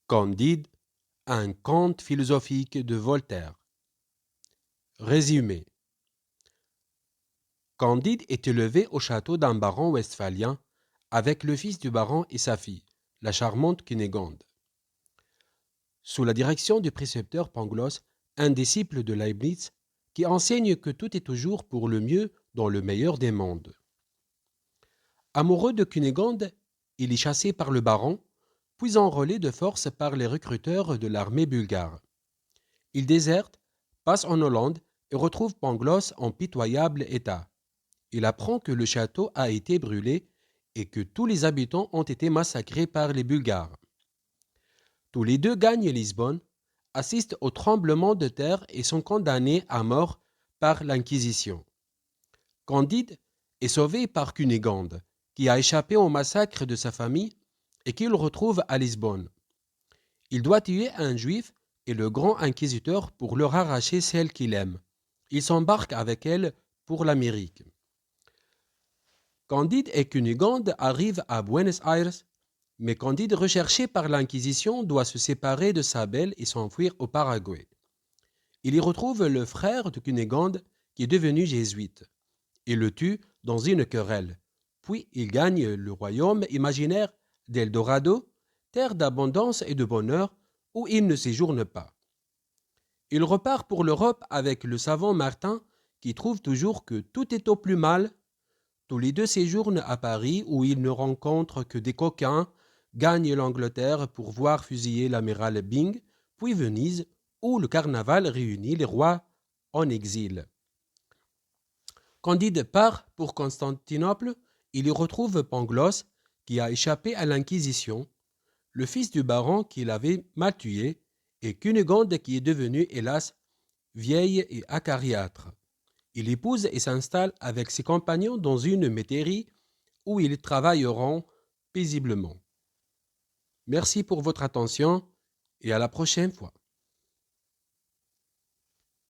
Candide, un conte philosophique de Voltaire. Résumé. Candide est élevé au château d'un baron westphalien avec le fils du baron et sa fille, la charmante Cunégonde. Sous la direction du précepteur Pangloss, un disciple de Leibniz, qui enseigne que tout est toujours pour le mieux dans le meilleur des mondes. Amoureux de Cunégonde, il est chassé par le baron, puis enrôlé de force par les recruteurs de l'armée bulgare. Il déserte, passe en Hollande et retrouve Pangloss en pitoyable état. Il apprend que le château a été brûlé et que tous les habitants ont été massacrés par les Bulgares. Tous les deux gagnent Lisbonne, assistent au tremblement de terre et sont condamnés à mort par l'Inquisition. Candide est sauvé par Cunégonde, qui a échappé au massacre de sa famille et qu'il retrouve à Lisbonne. Il doit tuer un juif et le grand inquisiteur pour leur arracher celle qu'il aime. Il s'embarque avec elle pour l'Amérique. Candide et Cunégonde arrivent à Buenos Aires, mais Candide, recherché par l'Inquisition, doit se séparer de sa belle et s'enfuir au Paraguay. Il y retrouve le frère de Cunégonde, qui est devenu jésuite, et le tue dans une querelle. Puis il gagne le royaume imaginaire d'Eldorado, terre d'abondance et de bonheur, où il ne séjourne pas. Il repart pour l'Europe avec le savant Martin, qui trouve toujours que tout est au plus mal. Tous les deux séjournent à Paris, où ils ne rencontrent que des coquins, gagnent l'Angleterre pour voir fusiller l'amiral Byng, puis Venise, où le carnaval réunit les rois en exil. Candide part pour Constantinople. Il y retrouve Pangloss, qui a échappé à l'Inquisition, le fils du baron qui l'avait mal tué, et Cunégonde qui est devenue, hélas, vieille et acariâtre. Il épouse et s'installe avec ses compagnons dans une métairie où ils travailleront paisiblement. Merci pour votre attention et à la prochaine fois.